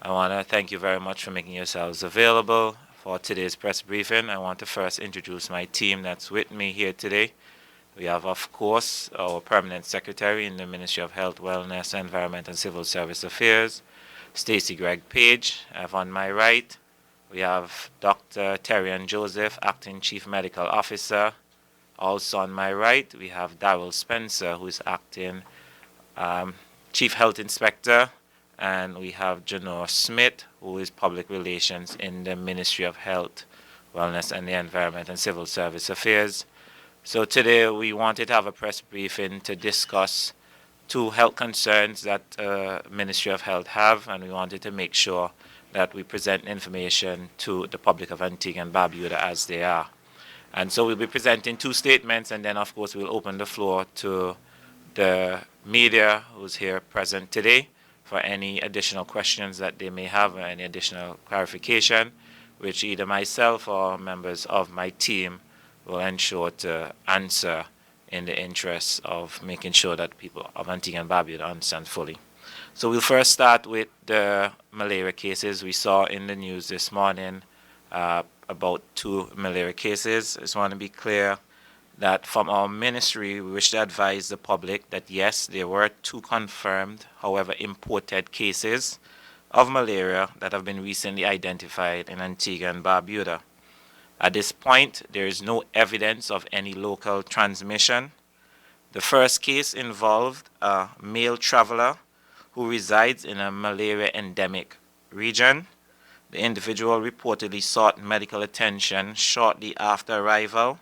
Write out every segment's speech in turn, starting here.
I want to thank you very much for making yourselves available for today's press briefing. I want to first introduce my team that's with me here today. We have, of course, our Permanent Secretary in the Ministry of Health, Wellness, Environment and Civil Service Affairs, Stacey Gregg Page. I have on my right, we have Dr. Terrian Joseph, Acting Chief Medical Officer. Also on my right, we have Darrell Spencer, who is Acting Chief Health Inspector, and we have Janor Smith, who is Public Relations in the Ministry of Health, Wellness and the Environment and Civil Service Affairs. So today we wanted to have a press briefing to discuss two health concerns that Ministry of Health have, and we wanted to make sure that we present information to the public of Antigua and Barbuda as they are. And so we'll be presenting two statements, and then of course we'll open the floor to the media who's here present today for any additional questions that they may have or any additional clarification, which either myself or members of my team will ensure to answer in the interest of making sure that people of Antigua and Barbuda understand fully. So we'll first start with the malaria cases. We saw in the news this morning about two malaria cases. I just want to be clear that from our ministry, we wish to advise the public that yes, there were two confirmed, however imported cases of malaria that have been recently identified in Antigua and Barbuda. At this point, there is no evidence of any local transmission. The first case involved a male traveler who resides in a malaria endemic region. The individual reportedly sought medical attention shortly after arrival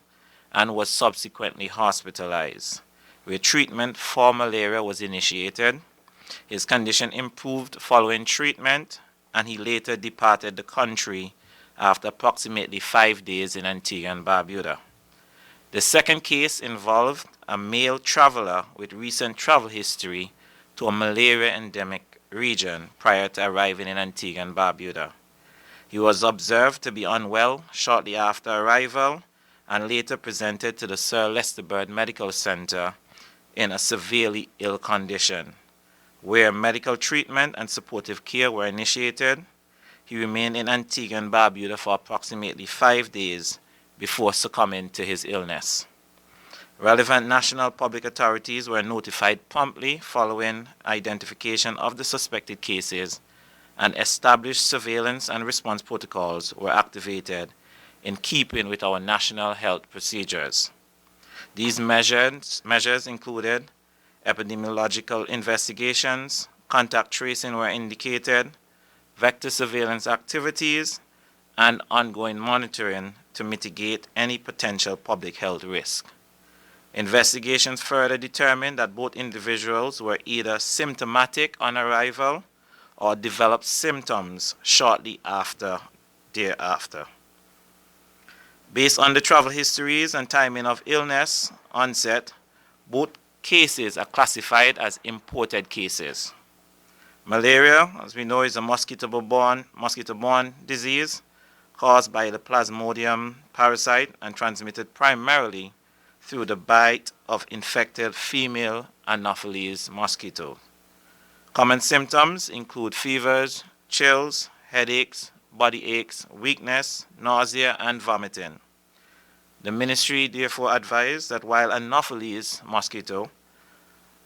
and was subsequently hospitalized, where treatment for malaria was initiated. His condition improved following treatment, and he later departed the country after approximately 5 days in Antigua and Barbuda. The second case involved a male traveler with recent travel history to a malaria endemic region prior to arriving in Antigua and Barbuda. He was observed to be unwell shortly after arrival and later presented to the Sir Leicester Bird Medical Center in a severely ill condition, where medical treatment and supportive care were initiated. He remained in Antigua and Barbuda for approximately 5 days before succumbing to his illness. Relevant national public authorities were notified promptly following identification of the suspected cases, and established surveillance and response protocols were activated in keeping with our national health procedures. These measures included epidemiological investigations, contact tracing were indicated, vector surveillance activities, and ongoing monitoring to mitigate any potential public health risk. Investigations further determined that both individuals were either symptomatic on arrival or developed symptoms shortly thereafter. Based on the travel histories and timing of illness onset, both cases are classified as imported cases. Malaria, as we know, is a mosquito-borne disease caused by the Plasmodium parasite and transmitted primarily through the bite of infected female Anopheles mosquito. Common symptoms include fevers, chills, headaches, body aches, weakness, nausea, and vomiting. The ministry therefore advised that while Anopheles mosquito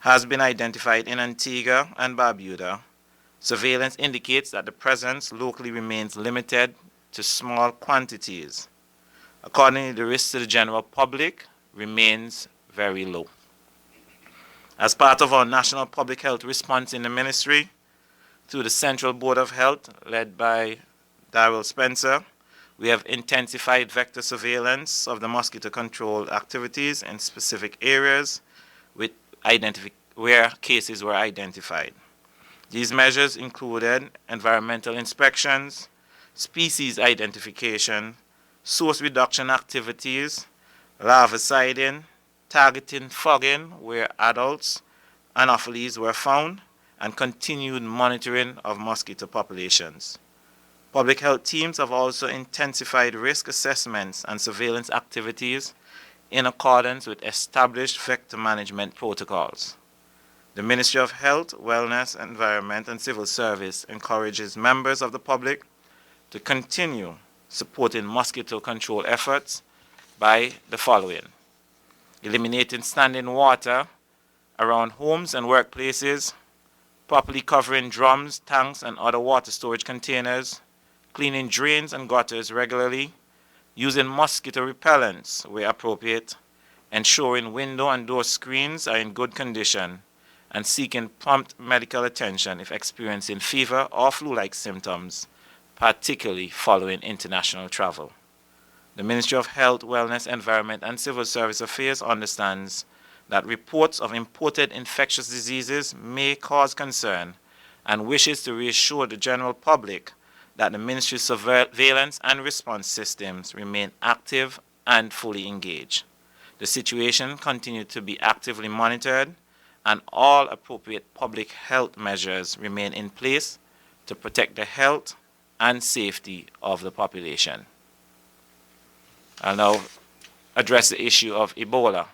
has been identified in Antigua and Barbuda, surveillance indicates that the presence locally remains limited to small quantities. Accordingly, the risk to the general public remains very low. As part of our national public health response in the ministry, through the Central Board of Health, led by Darrell Spencer, we have intensified vector surveillance of the mosquito control activities in specific areas where cases were identified. These measures included environmental inspections, species identification, source reduction activities, larviciding, targeting fogging where adults Anopheles were found, and continued monitoring of mosquito populations. Public health teams have also intensified risk assessments and surveillance activities in accordance with established vector management protocols. The Ministry of Health, Wellness, Environment, and Civil Service encourages members of the public to continue supporting mosquito control efforts by the following: eliminating standing water around homes and workplaces, properly covering drums, tanks, and other water storage containers, cleaning drains and gutters regularly, using mosquito repellents where appropriate, ensuring window and door screens are in good condition, and seeking prompt medical attention if experiencing fever or flu-like symptoms, particularly following international travel. The Ministry of Health, Wellness, Environment, and Civil Service Affairs understands that reports of imported infectious diseases may cause concern and wishes to reassure the general public that the Ministry's surveillance and response systems remain active and fully engaged. The situation continues to be actively monitored, and all appropriate public health measures remain in place to protect the health and safety of the population. I'll now address the issue of Ebola.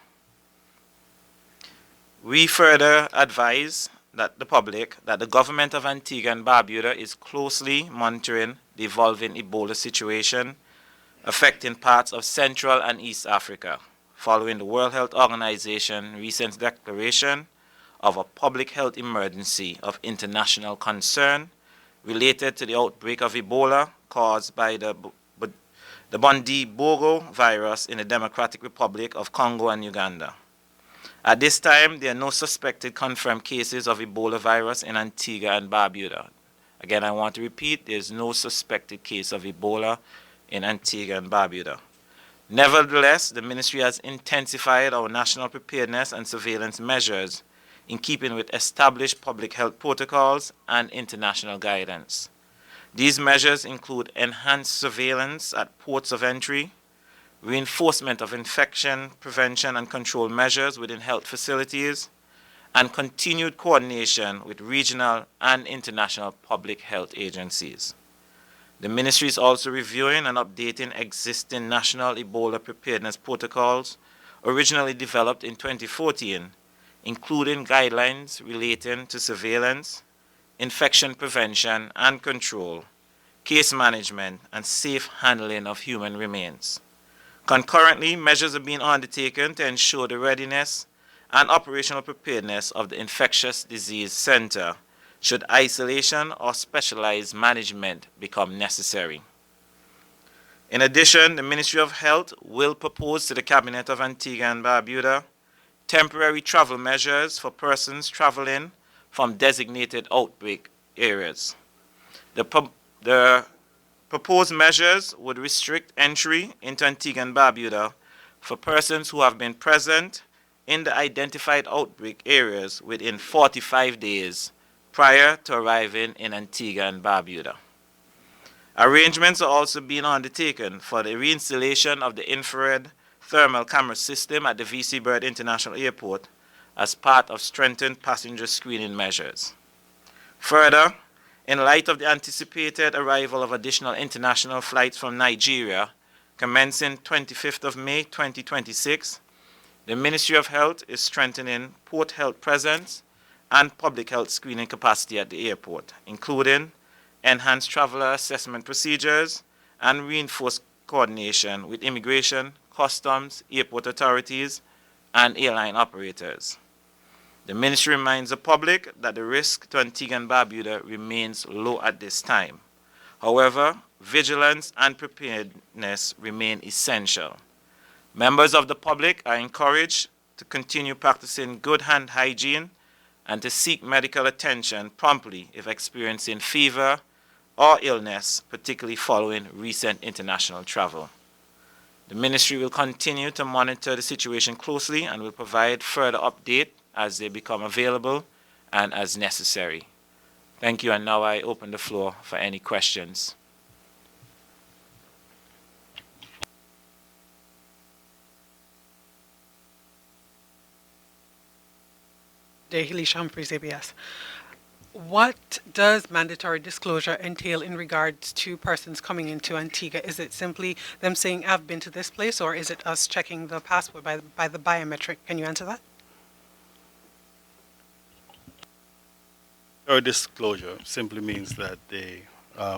We further advise that the public that the government of Antigua and Barbuda is closely monitoring the evolving Ebola situation affecting parts of Central and East Africa, following the World Health Organization recent declaration of a public health emergency of international concern related to the outbreak of Ebola caused by the Bundibugyo virus in the Democratic Republic of Congo and Uganda. At this time, there are no suspected confirmed cases of Ebola virus in Antigua and Barbuda. Again, I want to repeat, there is no suspected case of Ebola in Antigua and Barbuda. Nevertheless, the Ministry has intensified our national preparedness and surveillance measures in keeping with established public health protocols and international guidance. These measures include enhanced surveillance at ports of entry, reinforcement of infection prevention and control measures within health facilities, and continued coordination with regional and international public health agencies. The Ministry is also reviewing and updating existing national Ebola preparedness protocols originally developed in 2014, including guidelines relating to surveillance, infection prevention and control, case management, and safe handling of human remains. Concurrently, measures are being undertaken to ensure the readiness and operational preparedness of the Infectious Disease Center should isolation or specialized management become necessary. In addition, the Ministry of Health will propose to the Cabinet of Antigua and Barbuda temporary travel measures for persons traveling from designated outbreak areas. The proposed measures would restrict entry into Antigua and Barbuda for persons who have been present in the identified outbreak areas within 45 days prior to arriving in Antigua and Barbuda. Arrangements are also being undertaken for the reinstallation of the infrared thermal camera system at the VC Bird International Airport as part of strengthened passenger screening measures. Further, in light of the anticipated arrival of additional international flights from Nigeria commencing 25th of May 2026, the Ministry of Health is strengthening port health presence and public health screening capacity at the airport, including enhanced traveler assessment procedures and reinforced coordination with immigration, customs, airport authorities, and airline operators. The Ministry reminds the public that the risk to Antigua and Barbuda remains low at this time. However, vigilance and preparedness remain essential. Members of the public are encouraged to continue practicing good hand hygiene and to seek medical attention promptly if experiencing fever or illness, particularly following recent international travel. The Ministry will continue to monitor the situation closely and will provide further update as they become available and as necessary. Thank you, and now I open the floor for any questions. Dahili Humphreys, ABS. What does mandatory disclosure entail in regards to persons coming into Antigua? Is it simply them saying, I've been to this place, or is it us checking the passport by the biometric? Can you answer that? Our disclosure simply means that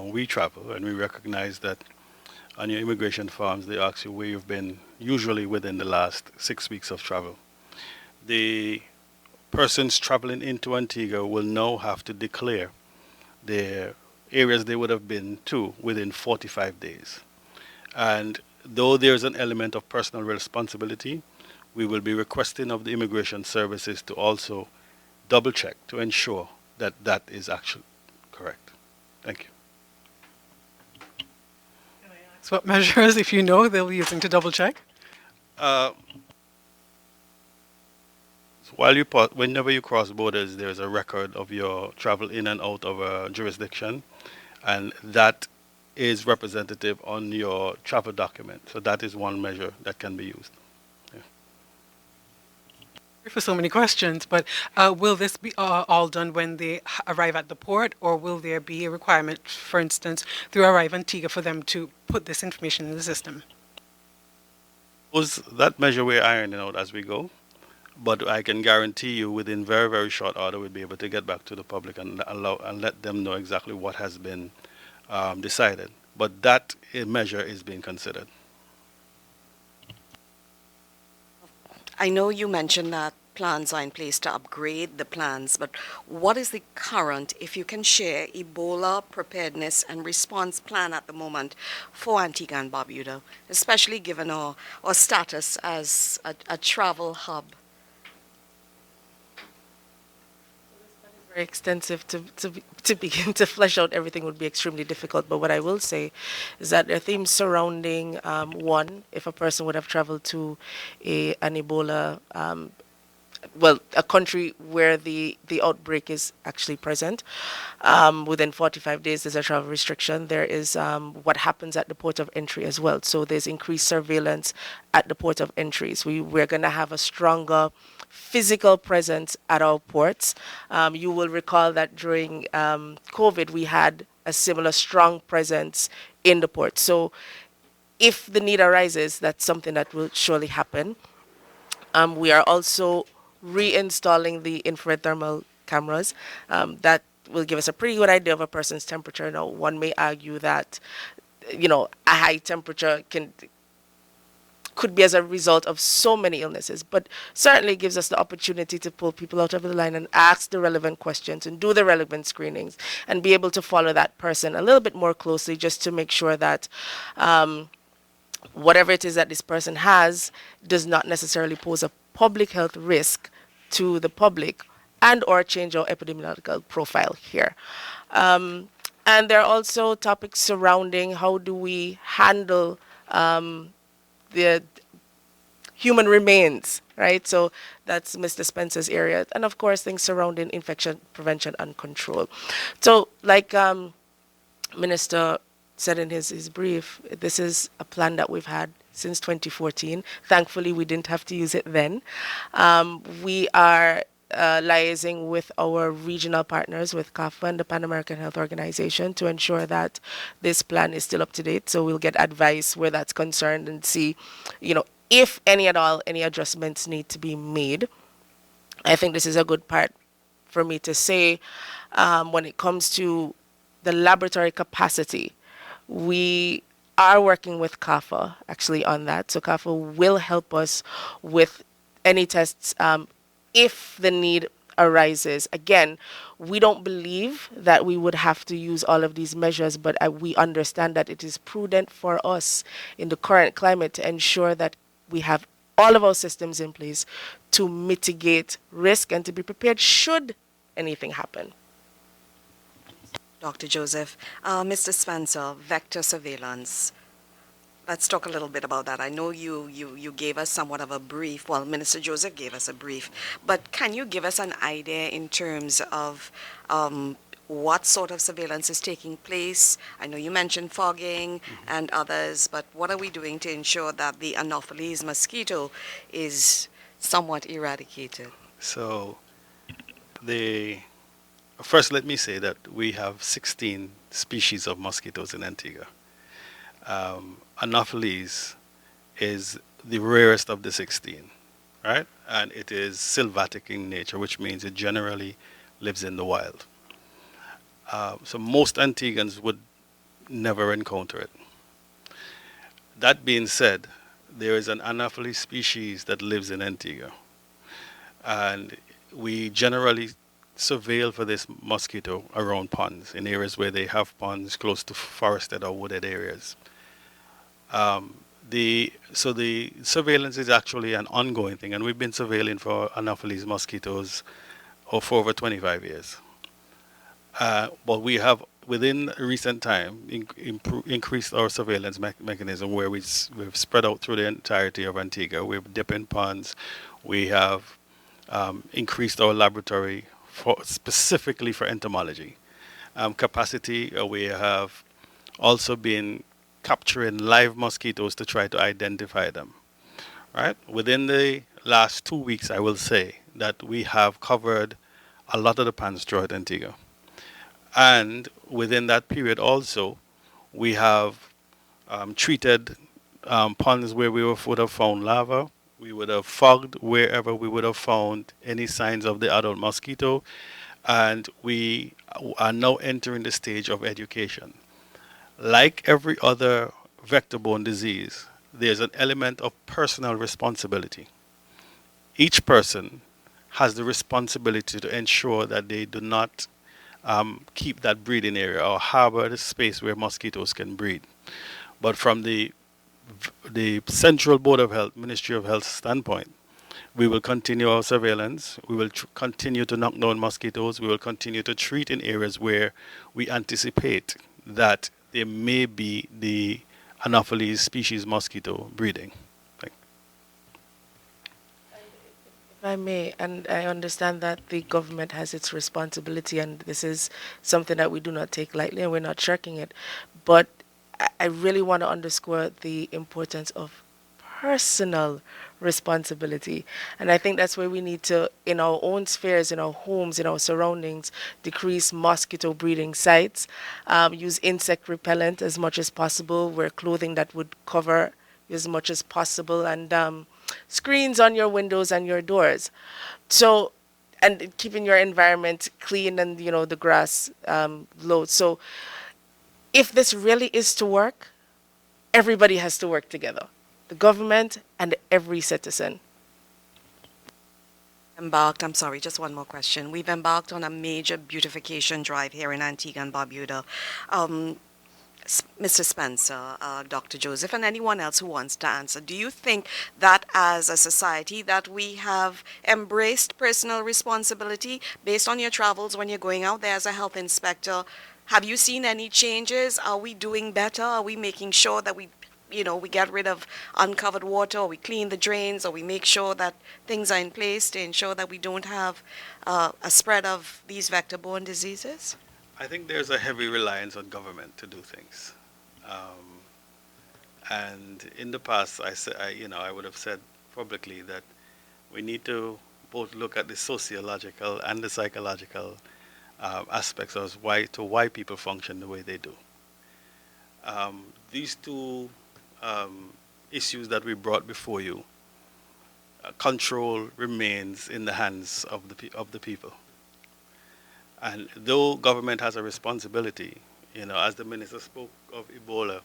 we travel and we recognize that on your immigration forms they ask you where you've been, usually within the last 6 weeks of travel. The persons traveling into Antigua will now have to declare the areas they would have been to within 45 days. And though there's an element of personal responsibility, we will be requesting of the immigration services to also double check to ensure that that is actually correct. Thank you. So what measures, if you know, they'll be using to double check? Uh, whenever you cross borders, there's a record of your travel in and out of a jurisdiction, and that is representative on your travel document. So that is one measure that can be used. Yeah. For so many questions, but will this be all done when they arrive at the port, or will there be a requirement, for instance, through Arrive Antigua for them to put this information in the system? That measure we're ironing out as we go, but I can guarantee you within very, very short order we'll be able to get back to the public and let them know exactly what has been decided. But that measure is being considered. I know you mentioned that plans are in place to upgrade the plans, but what is the current, if you can share, Ebola preparedness and response plan at the moment for Antigua and Barbuda, especially given our status as a travel hub? Very extensive to begin to flesh out everything would be extremely difficult. But what I will say is that there are themes surrounding one, if a person would have traveled to an Ebola, a country where the outbreak is actually present. Within 45 days, there's a travel restriction. There is what happens at the port of entry as well. So there's increased surveillance at the port of entries. We're going to have a stronger physical presence at our ports. You will recall that during COVID, we had a similar strong presence in the port. So if the need arises, that's something that will surely happen. We are also reinstalling the infrared thermal cameras. That will give us a pretty good idea of a person's temperature. Now, one may argue that, a high temperature could be as a result of so many illnesses, but certainly gives us the opportunity to pull people out of the line and ask the relevant questions and do the relevant screenings and be able to follow that person a little bit more closely just to make sure that whatever it is that this person has does not necessarily pose a public health risk to the public and or change our epidemiological profile here. And there are also topics surrounding how do we handle the human remains, right? So that's Mr. Spencer's area. And of course, things surrounding infection prevention and control. So like Minister said in his brief, this is a plan that we've had since 2014. Thankfully, we didn't have to use it then. We are liaising with our regional partners, with CAFA and the Pan American Health Organization, to ensure that this plan is still up to date. So we'll get advice where that's concerned and see, if any at all, any adjustments need to be made. I think this is a good part for me to say when it comes to the laboratory capacity. We are working with CAFA actually on that. So CAFA will help us with any tests if the need arises. Again, we don't believe that we would have to use all of these measures, but we understand that it is prudent for us in the current climate to ensure that we have all of our systems in place to mitigate risk and to be prepared should anything happen. Dr. Joseph, Mr. Spencer, vector surveillance. Let's talk a little bit about that. I know you gave us somewhat of a brief. Well, Minister Joseph gave us a brief. But can you give us an idea in terms of what sort of surveillance is taking place? I know you mentioned fogging and others, but what are we doing to ensure that the Anopheles mosquito is somewhat eradicated? So, first let me say that we have 16 species of mosquitoes in Antigua. Anopheles is the rarest of the 16, right? And it is sylvatic in nature, which means it generally lives in the wild. So most Antiguans would never encounter it. That being said, there is an Anopheles species that lives in Antigua. And we generally surveil for this mosquito around ponds, in areas where they have ponds close to forested or wooded areas. So the surveillance is actually an ongoing thing, and we've been surveilling for Anopheles mosquitoes for over 25 years. But we have, within recent time, increased our surveillance mechanism where we've spread out through the entirety of Antigua. We've dipped in ponds. We have increased our laboratory specifically for entomology capacity. We have also been capturing live mosquitoes to try to identify them. Right? Within the last 2 weeks, I will say that we have covered a lot of the ponds throughout Antigua. And within that period also, we have treated ponds where we would have found larvae. We would have fogged wherever we would have found any signs of the adult mosquito. And we are now entering the stage of education. Like every other vector-borne disease, there's an element of personal responsibility. Each person has the responsibility to ensure that they do not keep that breeding area or harbor the space where mosquitoes can breed. But from the Central Board of Health, Ministry of Health standpoint, we will continue our surveillance. We will continue to knock down mosquitoes. We will continue to treat in areas where we anticipate that there may be the Anopheles species mosquito breeding. If I may, and I understand that the government has its responsibility, and this is something that we do not take lightly, and we're not shirking it. But I really want to underscore the importance of personal responsibility. And I think that's where we need to, in our own spheres, in our homes, in our surroundings, decrease mosquito breeding sites, use insect repellent as much as possible, wear clothing that would cover as much as possible, and screens on your windows and your doors. So, and keeping your environment clean and, you know, the grass low. So if this really is to work, everybody has to work together. The government and every citizen. I'm sorry, just one more question. We've embarked on a major beautification drive here in Antigua and Barbuda. Mr. Spencer, Dr. Joseph, and anyone else who wants to answer, do you think that as a society that we have embraced personal responsibility based on your travels when you're going out there as a health inspector? Have you seen any changes? Are we doing better? Are we making sure that we get rid of uncovered water, or we clean the drains, or we make sure that things are in place to ensure that we don't have a spread of these vector-borne diseases? I think there's a heavy reliance on government to do things. And in the past, I would have said publicly that we need to both look at the sociological and the psychological aspects of why people function the way they do. These two issues that we brought before you, control remains in the hands of the people. And though government has a responsibility, as the minister spoke of Ebola,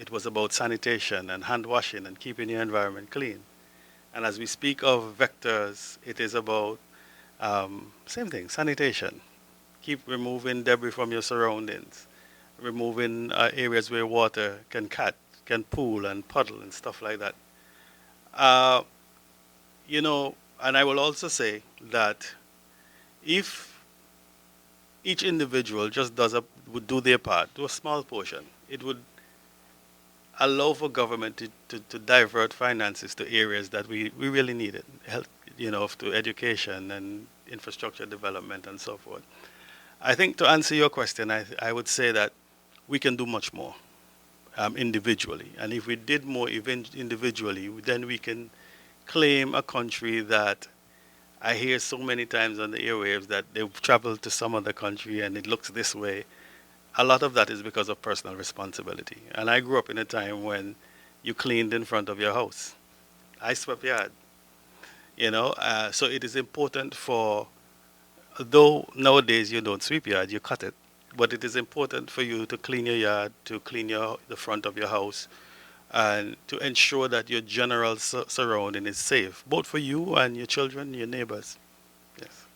it was about sanitation and hand washing and keeping your environment clean. And as we speak of vectors, it is about same thing, sanitation. Keep removing debris from your surroundings, removing areas where water can pool and puddle and stuff like that. And I will also say that if each individual just would do their part, do a small portion, it would allow for government to divert finances to areas that we really need it, health, to education and infrastructure development and so forth. I think to answer your question, I would say that we can do much more individually. And if we did more individually, then we can claim a country that I hear so many times on the airwaves that they've traveled to some other country and it looks this way. A lot of that is because of personal responsibility. And I grew up in a time when you cleaned in front of your house. I swept yard. So it is important though nowadays you don't sweep yard, you cut it. but it is important for you to clean your yard, to clean the front of your house, and to ensure that your general surrounding is safe, both for you and your children, your neighbors. Yes.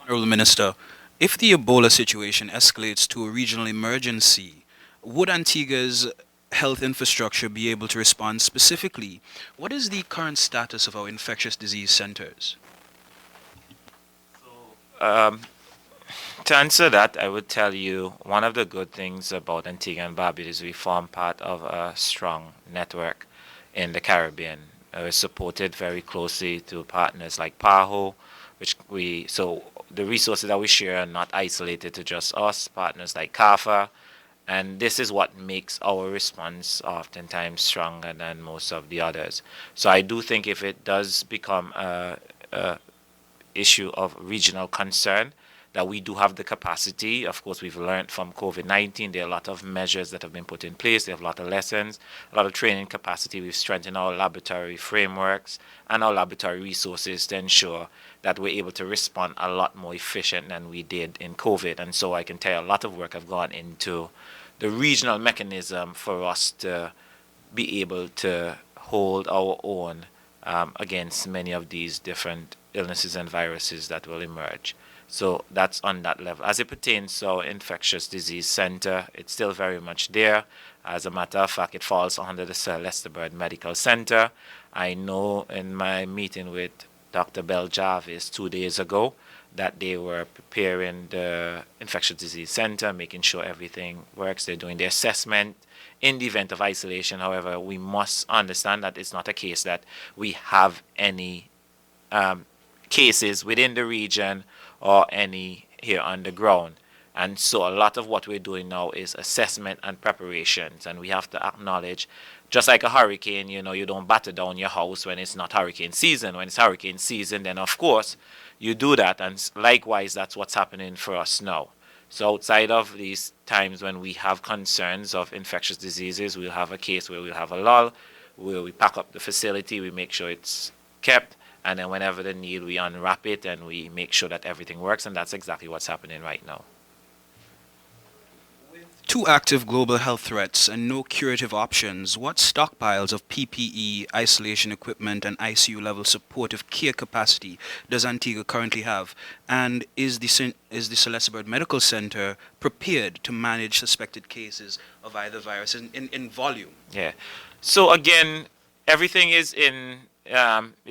Honorable Minister, if the Ebola situation escalates to a regional emergency, would Antigua's health infrastructure be able to respond specifically? What is the current status of our infectious disease centers? To answer that, I would tell you one of the good things about Antigua and Barbuda is we form part of a strong network in the Caribbean. We're supported very closely to partners like PAHO, so the resources that we share are not isolated to just us, partners like CAFA, and this is what makes our response oftentimes stronger than most of the others. So I do think if it does become a issue of regional concern, that we do have the capacity. Of course, we've learned from COVID-19. There are a lot of measures that have been put in place. There are a lot of lessons, a lot of training capacity. We've strengthened our laboratory frameworks and our laboratory resources to ensure that we're able to respond a lot more efficient than we did in COVID. And so I can tell you a lot of work have gone into the regional mechanism for us to be able to hold our own against many of these different illnesses and viruses that will emerge. So that's on that level. As it pertains to our infectious disease center, it's still very much there. As a matter of fact, it falls under the Sir Lester Bird Medical Center. I know in my meeting with Dr. Bell Jarvis 2 days ago that they were preparing the infectious disease center, making sure everything works. They're doing the assessment in the event of isolation. However, we must understand that it's not a case that we have any cases within the region or any here on the ground. And so a lot of what we're doing now is assessment and preparations. And we have to acknowledge, just like a hurricane, you know, you don't batter down your house when it's not hurricane season. When it's hurricane season, then of course you do that. And likewise, that's what's happening for us now. So outside of these times when we have concerns of infectious diseases, we'll have a case where we'll have a lull, where we pack up the facility, we make sure it's kept, and then whenever the need, we unwrap it and we make sure that everything works, and that's exactly what's happening right now. Two active global health threats and no curative options, what stockpiles of PPE, isolation equipment, and ICU-level supportive care capacity does Antigua currently have? And is the Sir Lester Bird Medical Center prepared to manage suspected cases of either virus in volume? Yeah. So again, everything is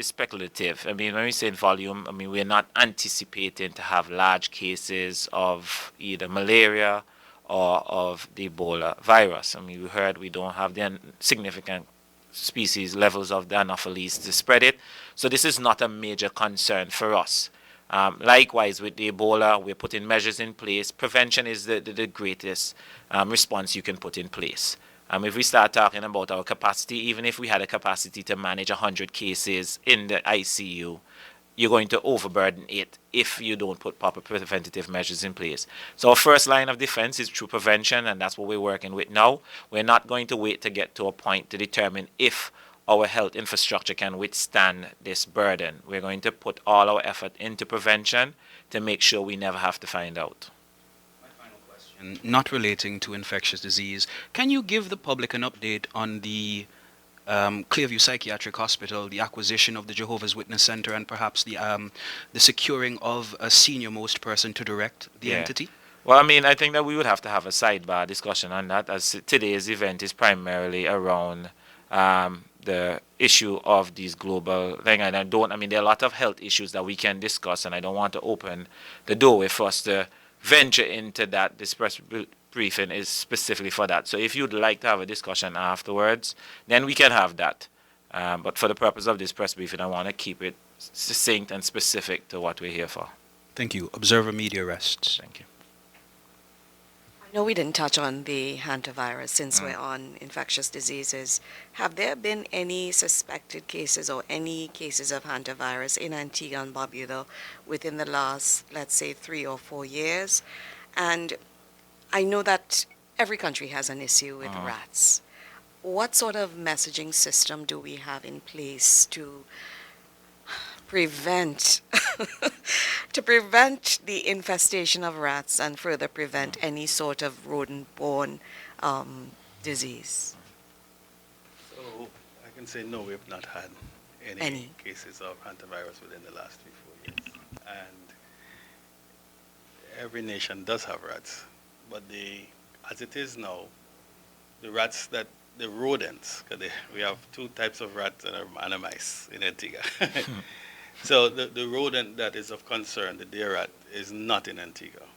speculative. I mean, when we say in volume, I mean, we're not anticipating to have large cases of either malaria or of the Ebola virus. I mean, we heard we don't have the significant species levels of the Anopheles to spread it. So this is not a major concern for us. Likewise, with the Ebola, we're putting measures in place. Prevention is the greatest response you can put in place. If we start talking about our capacity, even if we had a capacity to manage 100 cases in the ICU, you're going to overburden it if you don't put proper preventative measures in place. So our first line of defense is through prevention, and that's what we're working with now. We're not going to wait to get to a point to determine if our health infrastructure can withstand this burden. We're going to put all our effort into prevention to make sure we never have to find out. And not relating to infectious disease, can you give the public an update on the Clearview Psychiatric Hospital, the acquisition of the Jehovah's Witness Center, and perhaps the securing of a senior-most person to direct the entity? Well, I mean, I think that we would have to have a sidebar discussion on that, as today's event is primarily around the issue of these global thing. And there are a lot of health issues that we can discuss, and I don't want to open the doorway for us to venture into that. This press briefing is specifically for that. So if you'd like to have a discussion afterwards, then we can have that. But for the purpose of this press briefing, I want to keep it succinct and specific to what we're here for. Thank you. Observer Media rests. Thank you. I know we didn't touch on the hantavirus since we're on infectious diseases. Have there been any suspected cases or any cases of hantavirus in Antigua and Barbuda within the last, let's say, 3 or 4 years? And I know that every country has an issue with rats. What sort of messaging system do we have in place to prevent to prevent the infestation of rats and further prevent any sort of rodent-borne disease? So I can say no, we've not had any, Any. cases of hantavirus within the last 3-4 years. And every nation does have rats, but as it is now, the rats the rodents, 'cause we have two types of rats and a mice in Antigua. So the rodent that is of concern, the deer rat, is not in Antigua,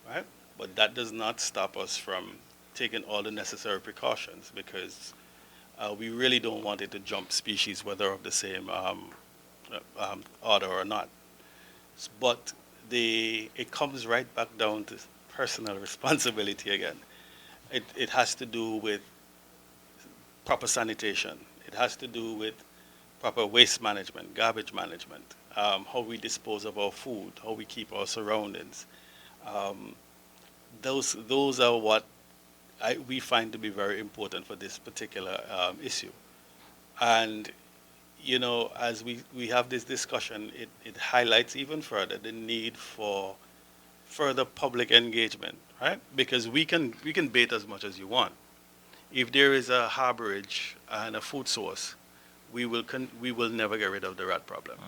right? But that does not stop us from taking all the necessary precautions, because we really don't want it to jump species, whether of the same order or not. But it comes right back down to personal responsibility again. It has to do with proper sanitation. It has to do with proper waste management, garbage management, how we dispose of our food, how we keep our surroundings. Those are what we find to be very important for this particular issue. And, as we have this discussion, it highlights even further the need for further public engagement, right? Because we can bait as much as you want. If there is a harborage and a food source, we will never get rid of the rat problem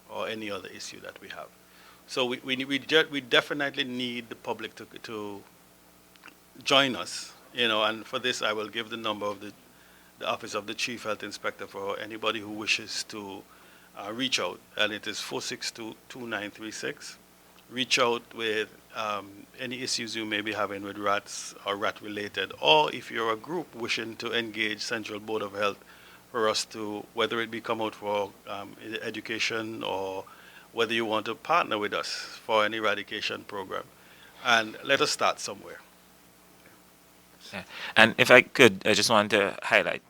or any other issue that we have. So we definitely need the public to join us, and for this I will give the number of the Office of the Chief Health Inspector for anybody who wishes to reach out, and it is 462-2936. Reach out with any issues you may be having with rats or rat-related, or if you're a group wishing to engage Central Board of Health for us to, whether it be come out for education or whether you want to partner with us for an eradication program. And let us start somewhere. Yeah. And if I could, I just wanted to highlight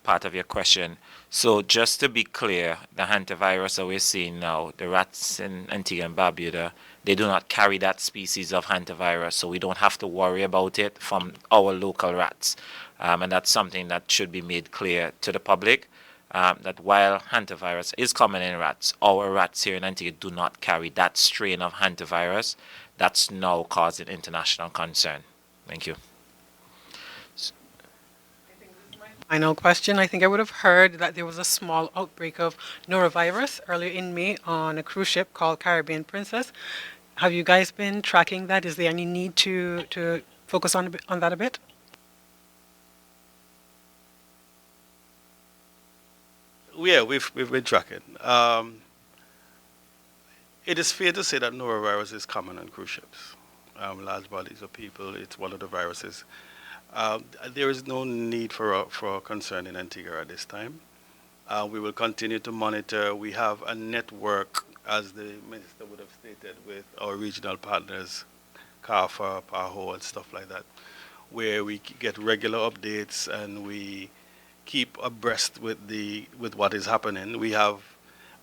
part of your question. So just to be clear, the hantavirus that we're seeing now, the rats in Antigua and Barbuda, they do not carry that species of hantavirus, so we don't have to worry about it from our local rats. And that's something that should be made clear to the public, that while hantavirus is common in rats, our rats here in Antigua do not carry that strain of hantavirus that's now causing international concern. Thank you. Final question. I think I would have heard that there was a small outbreak of norovirus earlier in May on a cruise ship called Caribbean Princess. Have you guys been tracking that? Is there any need to focus on that a bit? Yeah, we've been tracking. It is fair to say that norovirus is common on cruise ships. Large bodies of people, it's one of the viruses. There is no need for concern in Antigua at this time. We will continue to monitor. We have a network, as the minister would have stated, with our regional partners, CARFA, PAHO, and stuff like that, where we get regular updates and we keep abreast with what is happening. We have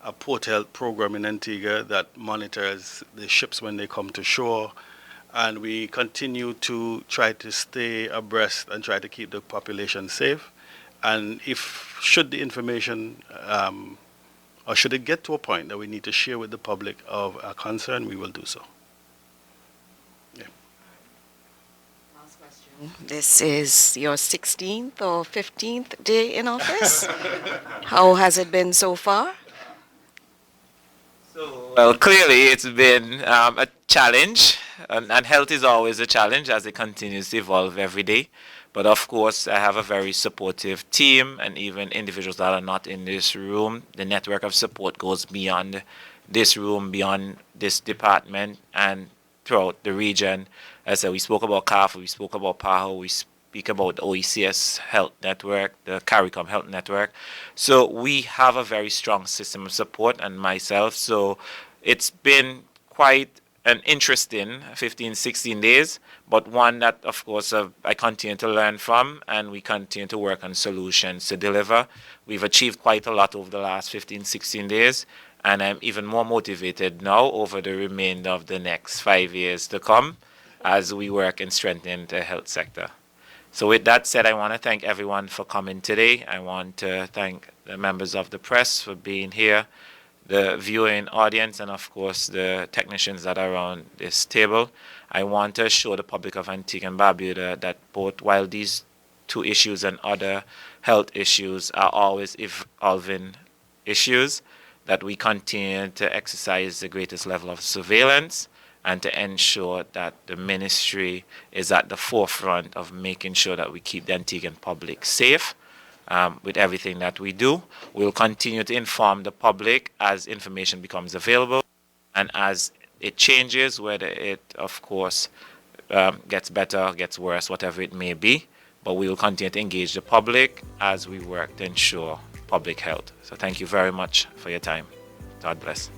a port health program in Antigua that monitors the ships when they come to shore, and we continue to try to stay abreast and try to keep the population safe. And should the information or should it get to a point that we need to share with the public of a concern, we will do so. Yeah. Last question. This is your 16th or 15th day in office. How has it been so far? Well, clearly it's been a challenge, and health is always a challenge as it continues to evolve every day. But of course, I have a very supportive team, and even individuals that are not in this room. The network of support goes beyond this room, beyond this department, and throughout the region. As I said, we spoke about CARFA, we spoke about PAHO, we speak about the OECS Health Network, the CARICOM Health Network. So we have a very strong system of support, and myself. So it's been quite an interesting 15, 16 days, but one that, of course, I continue to learn from, and we continue to work on solutions to deliver. We've achieved quite a lot over the last 15, 16 days, and I'm even more motivated now over the remainder of the next 5 years to come as we work in strengthening the health sector. So with that said, I want to thank everyone for coming today. I want to thank the members of the press for being here the viewing audience and, of course, the technicians that are around this table, I want to assure the public of Antigua and Barbuda that both while these two issues and other health issues are always evolving issues, that we continue to exercise the greatest level of surveillance and to ensure that the ministry is at the forefront of making sure that we keep the Antiguan public safe with everything that we do. We'll continue to inform the public as information becomes available and as it changes, whether it, of course, gets better, gets worse, whatever it may be. But we will continue to engage the public as we work to ensure public health. So thank you very much for your time. God bless.